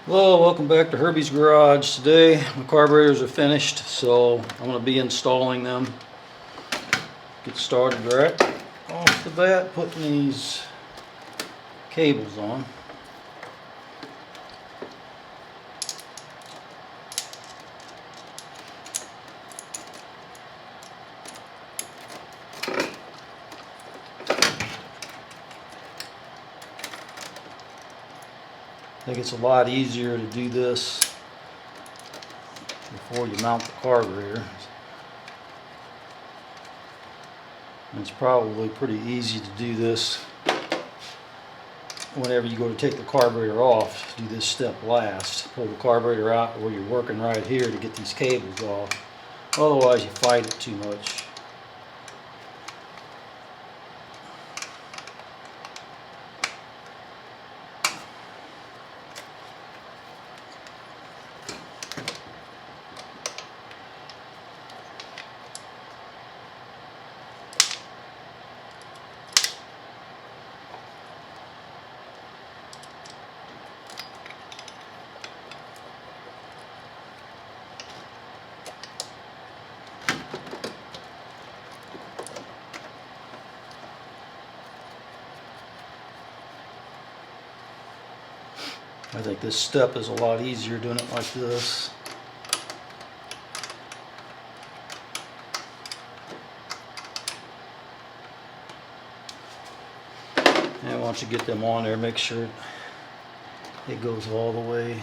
Hello, welcome back to Herbie's Garage. Today my carburetors are finished, so I'm going to be installing them. Get started right off the bat, putting these cables on. I think it's a lot easier to do this before you mount the carburetor. And it's probably pretty easy to do this whenever you go to take the carburetor off. Do this step last. Pull the carburetor out where you're working right here to get these cables off. Otherwise you fight it too much. I think this step is a lot easier doing it like this. And once you get them on there, make sure it goes all the way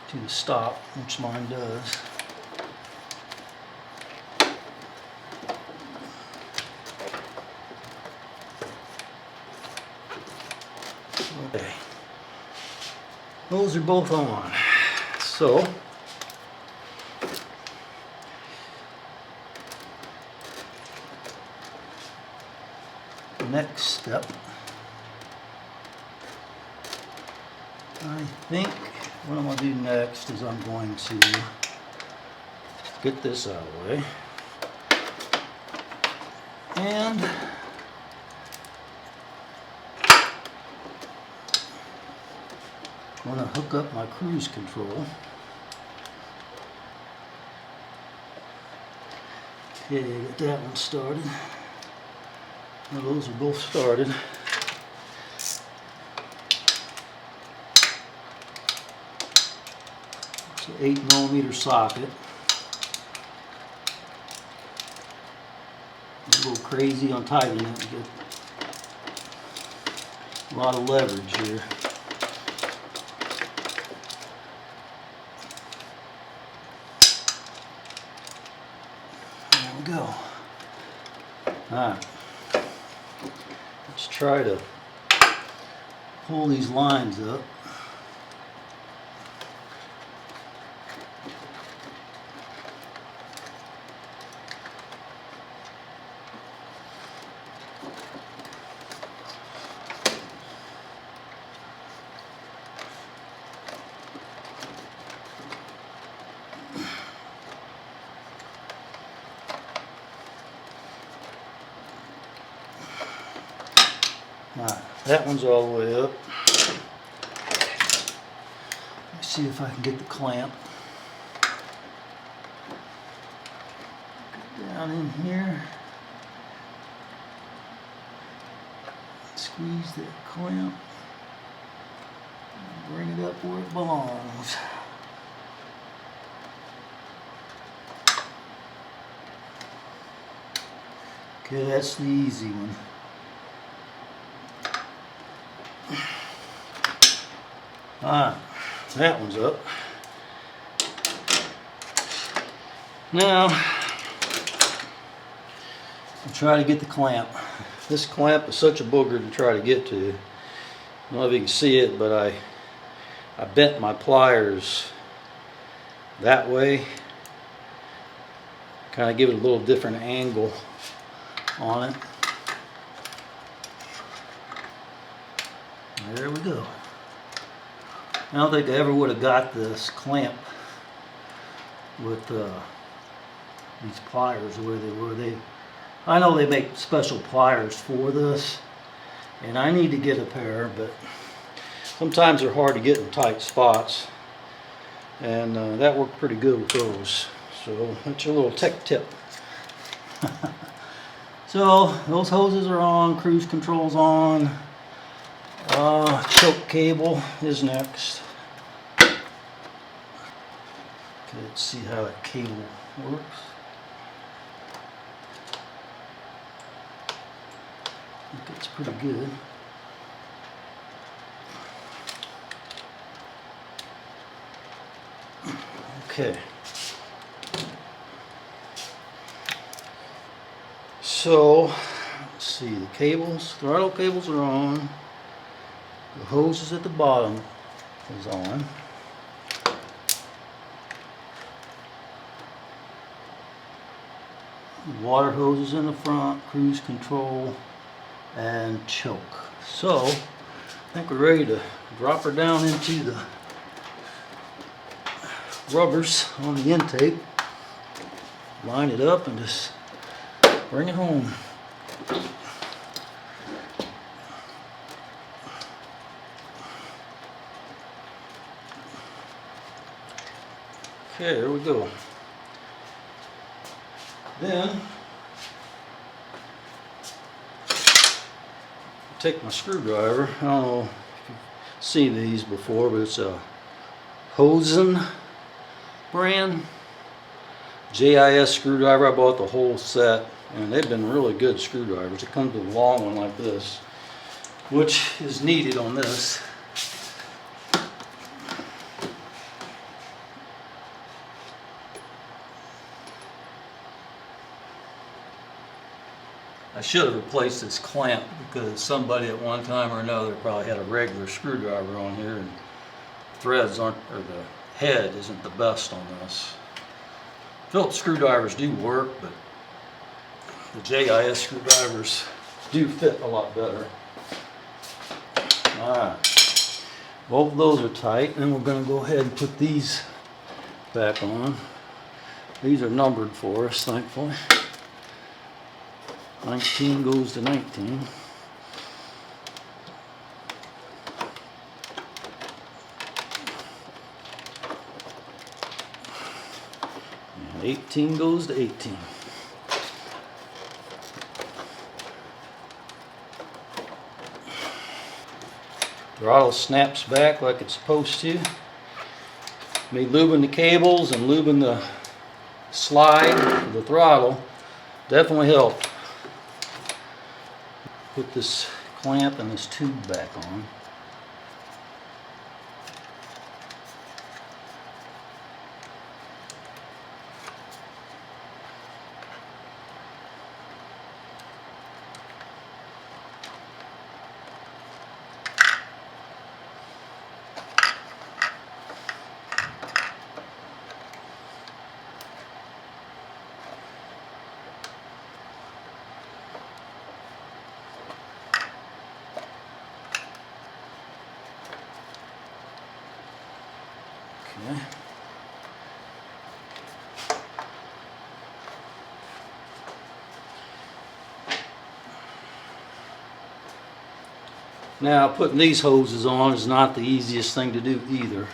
to the stop, which mine does. Okay. Those are both on. So next step, I think what I'm going to do next is I'm going to get this out of the way and I'm going to hook up my cruise control. Okay, get that one started. Now those are both started. It's an 8mm socket. A little crazy on tightening it. You get a lot of leverage here. There we go. Alright. Let's try to pull these lines up. Alright, that one's all the way up. Let's see if I can get the clamp. Get down in here. Squeeze that clamp. And bring it up where it belongs. Okay, that's the easy one. Alright, that one's up. Now, I'll try to get the clamp. This clamp is such a booger to try to get to. I don't know if you can see it, but I bent my pliers that way. Kind of give it a little different angle on it. There we go. I don't think I ever would have got this clamp with these pliers where they were. I know they make special pliers for this, and I need to get a pair, but sometimes they're hard to get in tight spots, and that worked pretty good with those. So that's your little tech tip. So those hoses are on, cruise control's on, choke cable is next. Okay, let's see how that cable works. I think it's pretty good. Okay. So, let's see, the cables, throttle cables are on. The hoses at the bottom is on. Water hoses in the front, cruise control, and choke. So, I think we're ready to drop her down into the rubbers on the intake. Line it up and just bring it home. Okay, there we go. Then take my screwdriver. I don't know if you've seen these before, but it's a Hosen brand JIS screwdriver. I bought the whole set, and they've been really good screwdrivers. It comes with a long one like this, which is needed on this. I should have replaced this clamp because somebody at one time or another probably had a regular screwdriver on here, and threads aren't, or the head isn't the best on this. Phillips screwdrivers do work, but the JIS screwdrivers do fit a lot better. Alright, both of those are tight, and we're going to go ahead and put these back on. These are numbered for us, thankfully. 19 goes to 19. And 18 goes to 18. Throttle snaps back like it's supposed to. Me lubing the cables and lubing the slide of the throttle definitely helped. Put this clamp and this tube back on. Okay. Now, putting these hoses on is not the easiest thing to do either.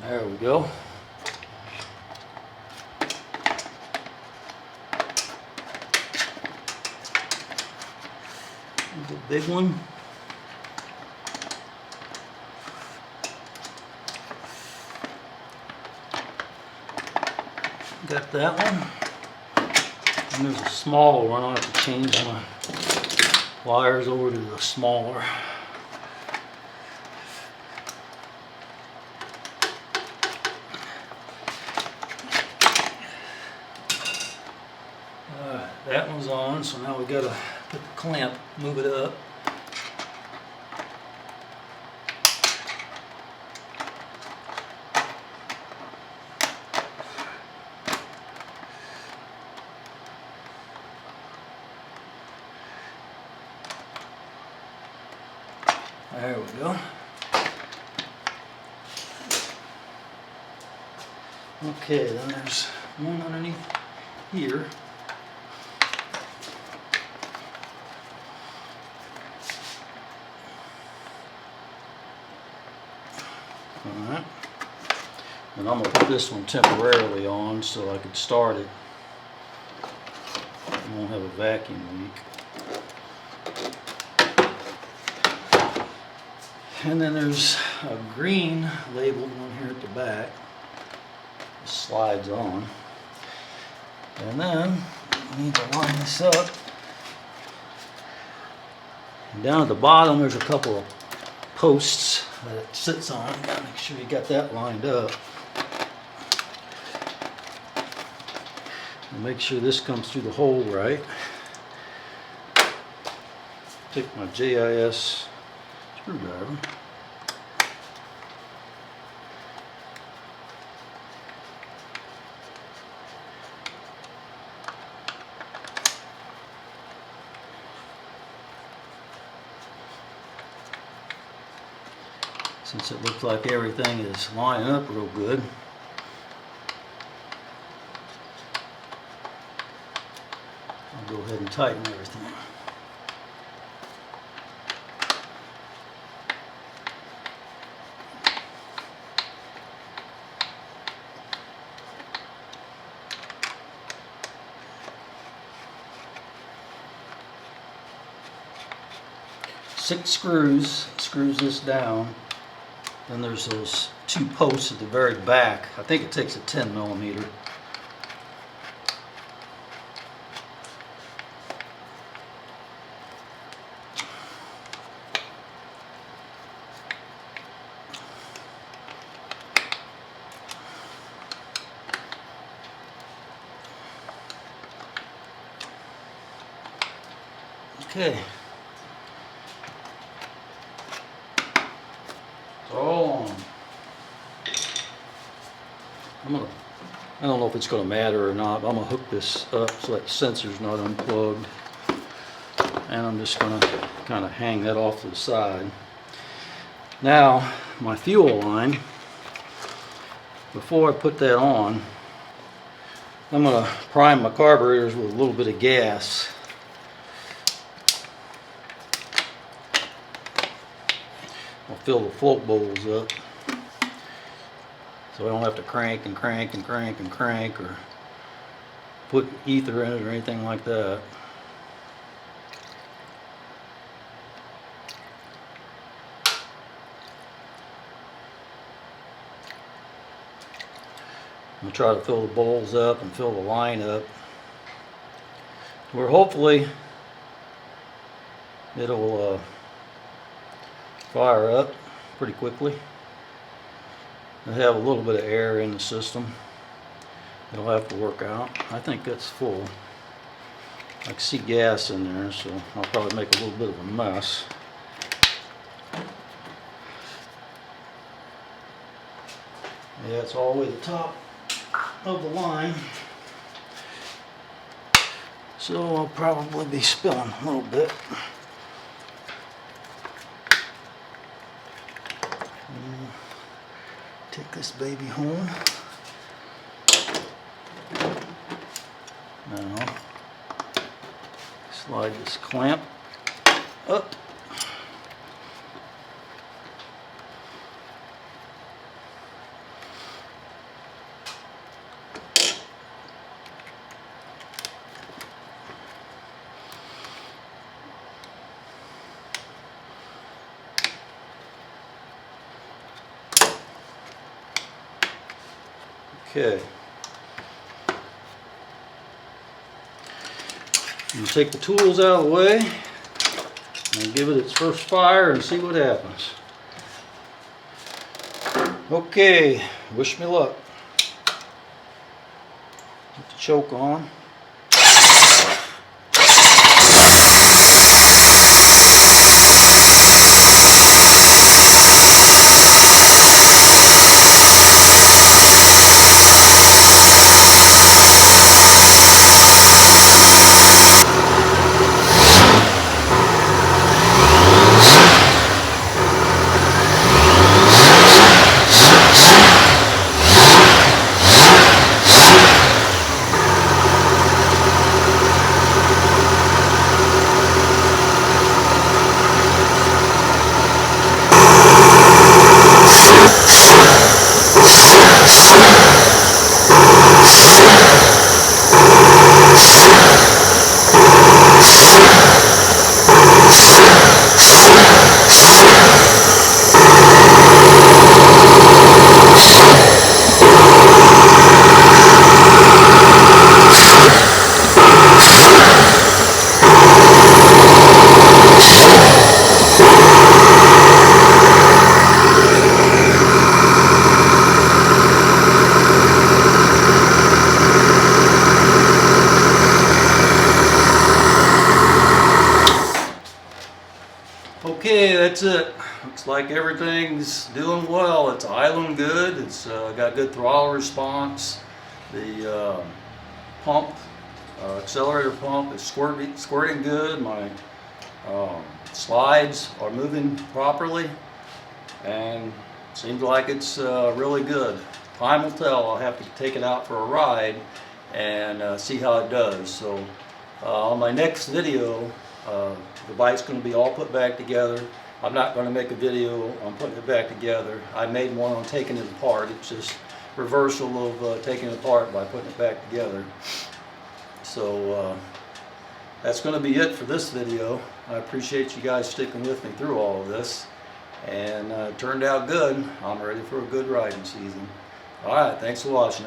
There we go. The big one. Got that one. And there's a smaller one. I'll have to change my wires over to the smaller. That one's on, so now we gotta put the clamp, move it up. There we go. Okay, then there's one underneath here. Alright. And I'm going to put this one temporarily on so I could start it. I won't have a vacuum leak. And then there's a green labeled one here at the back. It slides on. And then we need to line this up. And down at the bottom there's a couple of posts that it sits on. You gotta make sure you got that lined up. And make sure this comes through the hole right. Take my JIS screwdriver. Since it looks like everything is lining up real good, I'll go ahead and tighten everything. Six screws this down. Then there's those two posts at the very back. I think it takes a 10 millimeter. Okay. All on. I don't know if it's going to matter or not, but I'm going to hook this up so that sensor's not unplugged. And I'm just going to kind of hang that off to the side. Now, my fuel line, before I put that on, I'm going to prime my carburetors with a little bit of gas. I'll fill the float bowls up so I don't have to crank and crank and crank and crank or put ether in it or anything like that. I'm going to try to fill the bowls up and fill the line up where hopefully it'll fire up pretty quickly. I have a little bit of air in the system. It'll have to work out. I think that's full. I can see gas in there, so I'll probably make a little bit of a mess. Yeah, it's all the way to the top of the line. So I'll probably be spilling a little bit. Take this baby home. Now, slide this clamp up. Okay. You take the tools out of the way and give it its first fire and see what happens. Okay, wish me luck. Put the choke on. Okay, that's it. Looks like everything's doing well. It's idling good. It's got good throttle response. The pump, accelerator pump is squirting good. My slides are moving properly, and seems like it's really good. Time will tell. I'll have to take it out for a ride and see how it does. So on my next video, the bike's going to be all put back together. I'm not going to make a video on putting it back together. I made one on taking it apart. It's just reversal of taking it apart by putting it back together. So that's going to be it for this video. I appreciate you guys sticking with me through all of this, and it turned out good. I'm ready for a good riding season. Alright, thanks for watching.